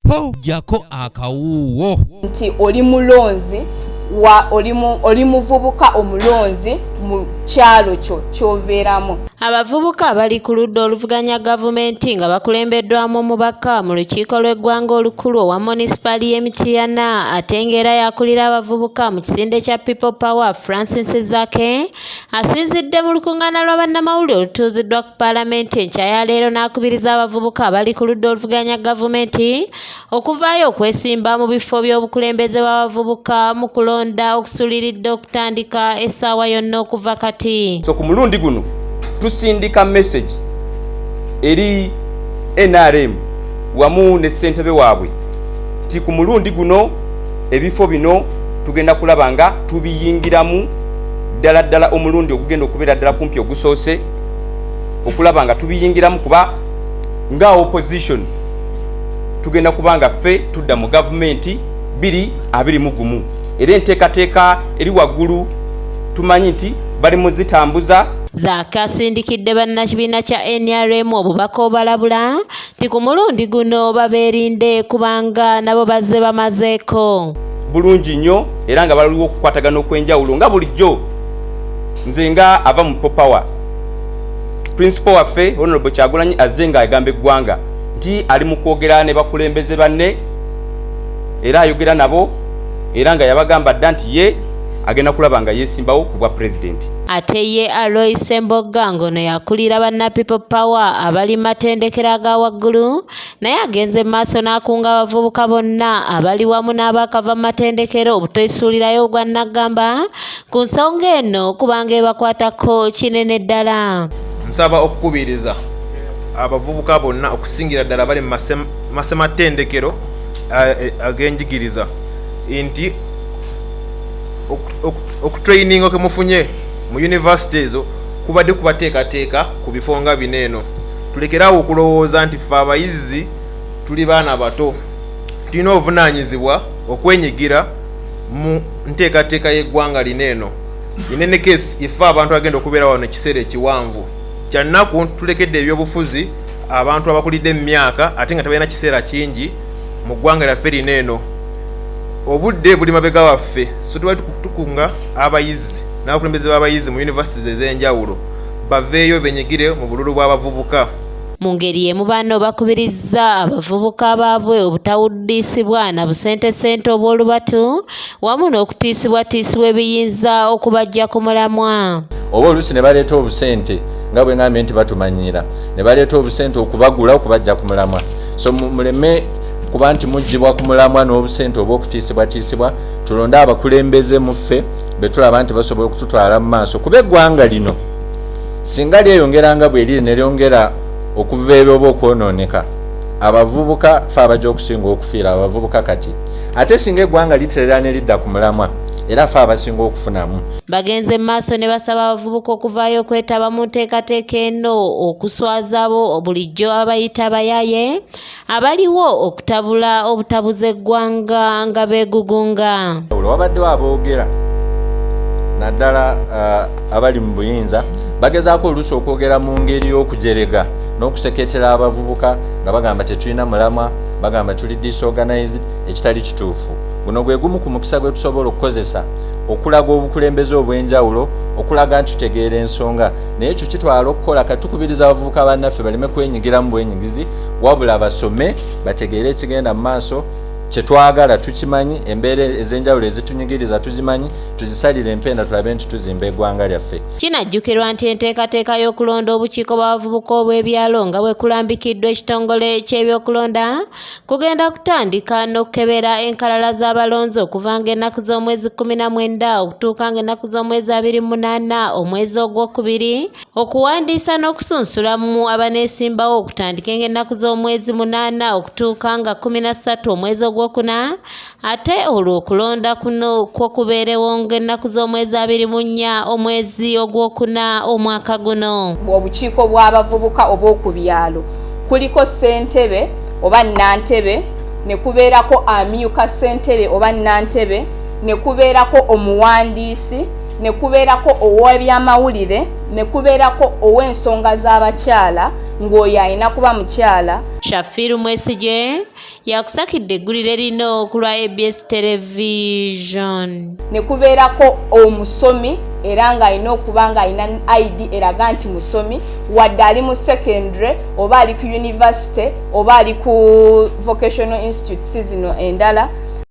po jako akawuwo nti oli mulonzi oli muvubuka omulonzi mu kyalo kyo ky'obeeramu. Abavubuka bali ku ludda oluvuganya gavumenti nga bakulembeddwamu omubaka mu lukiiko lw'eggwanga olukulu owa munisipali y'e Mityana ate ng'era yakulira abavubuka mu kisinde kya People Power Francis Zake asinzidde mu lukuŋŋaana lwa bannamawulire olutuuziddwa ku paalamenti enkya ya leero n'akubiriza abavubuka abali ku ludda oluvuganya gavumenti okuvaayo okwesimba mu bifo by'obukulembeze bw'abavubuka mu kulonda okusuliridde okutandika essaawa yonna okuva kati. So ku mulundi guno tusindika message eri NRM wamu ne ssentebe waabwe nti ku mulundi guno ebifo bino tugenda kulaba nga tubiyingiramu ddala omulundi ogugenda okubeera ddala kumpi ogusoose okulaba nga tubiyingiramu kuba nga opposition tugenda kubanga ffe tudda mu gavumenti 2021 era enteekateeka eri waggulu tumanyi nti bali mu zitambuza. Zaka asindikidde bannakibiina kya NRM obubaka obalabula nti ku mulundi guno babeerinde kubanga nabo bazze bamazeeko bulungi nnyo era nga baliwo okukwatagana okw'enjawulo nga bulijjo. Nze nga ava mu Power principal waffe Honorable Kyagulanyi azze nga agamba eggwanga nti ali mu kwogera ne bakulembeze banne era ayogera nabo era nga yabagamba dda nti ye agenda kulaba nga yesimbawo ku bwa president. Ate ye Aloyce Mboga ngono yakulira banna People Power abali matendekera ga waggulu naye agenze maaso n'akunga abavubuka bonna abali wamu n'abakava matendekero obutoyisuulirayo ogwa Nagamba ku nsonga eno kubanga ebakwatako kinene ddala. Nsaba okukubiriza abavubuka bonna okusingira ddala bali mu masematendekero ag'enjigiriza nti okutraininga ke mufunye mu university ezo kubadde kubateekateeka ku bifo nga bineeno. Tulekerawo okulowooza nti ffe abayizi tuli baana bato, tulina obuvunaanyizibwa okwenyigira mu nteekateeka y'eggwanga lineeno. Inene kesi ife abantu agenda okubeera wano ekiseera ekiwanvu kyannaku tulekedde ebyobufuzi abantu abakulidde mu myaka ate nga tebalina kiseera kingi mu ggwanga lyaffe lineeno. Obudde buli mabega waffe so tuba tukunga abayizi n'abakulembeze b'abayizi mu universities ez'enjawulo baveeyo benyigire mu bululu bw'abavubuka. Mu ngeri emu bano bakubiriza abavubuka baabwe obutawuddisibwa na busentesente obw'olubatu wamu n'okutiisibwatiisibwa ebiyinza okubajja ku mulamwa. Oba oluusi ne baleeta obusente nga bwe ngambye nti batumanyira ne baleeta obusente okubagula okubajja ku mulamwa. So muleme kuba nti mujjibwa ku mulamwa n'obusente obw'okutiisibwatiisibwa tulonde abakulembeze mu ffe be tulaba nti basobola okututwala mu maaso kuba eggwanga lino singa lyeyongeranga bwe liri ne lyongera okuva ebyo oba okwonooneka abavubuka fe abajja okusinga okufiira abavubuka kati ate singa eggwanga literera ne lidda ku mulamwa era fe abasinga okufunamu. Bagenze maaso ne basaba abavubuka okuvaayo okwetaba mu nteekateeka eno okuswaza abo bulijjo abayita abayaaye abaliwo okutabula obutabuza eggwanga nga beegugunga. Wabaddewo aboogera naddala abali mu buyinza bagezaako oluusi okwogera mu ngeri y'okujerega n'okuseketera abavubuka nga bagamba tetulina mulamwa bagamba tuli disorganized ekitali kituufu. Guno gwe gumu ku mukisa gwe tusobola okukozesa okulaga obukulembeze obw'enjawulo okulaga nti tutegeera ensonga naye ekyo kitwala okukola katukubiriza abavubuka bannaffe baleme kwenyigira mu bwenyigizi wabula basome bategeere ekigenda mu maaso kyetwagala tukimanyi embeera ez'enjawulo ezitunyigiriza tuzimanyi tuzisalire empenda tulabe nti tuzimba eggwanga lyaffe. Kinajjukirwa nti enteekateeka y'okulonda obukiiko bw'abavubuka obw'ebyalo nga bwe kulambikiddwa ekitongole ky'ebyokulonda kugenda kutandika n'okukebera enkalala z'abalonzi okuva ng'ennaku z'omwezi 19 okutuuka ng'ennaku z'omwezi 28 omwezi ogwokubiri okuwandiisa n'okusunsulamu abaneesimbawo okutandika ng'ennaku z'omwezi 8 okutuuka nga 13 omwezi ogwokuna ate olwo okulonda kuno kwo kubeerewo ng'ennaku z'omwezi 24 omwezi ogwokuna omwaka guno. Obukiiko bw'abavubuka obw'okubyalo kuliko ssentebe oba nnantebe ne kubeerako amyuka ssentebe oba nnantebe ne kubeerako omuwandiisi ne kubeerako ow'ebyamawulire ne kubeerako ow'ensonga z'abakyala ng'oyo alina kuba mukyala. Shafiru Mwesigye yakusakidde eggulire lino ku lwa ABS Television. Ne kubeerako omusomi era ng'alina okuba ng'alina ID eraga nti musomi wadde ali mu secondary oba ali ku university oba ali ku vocational institutes zino endala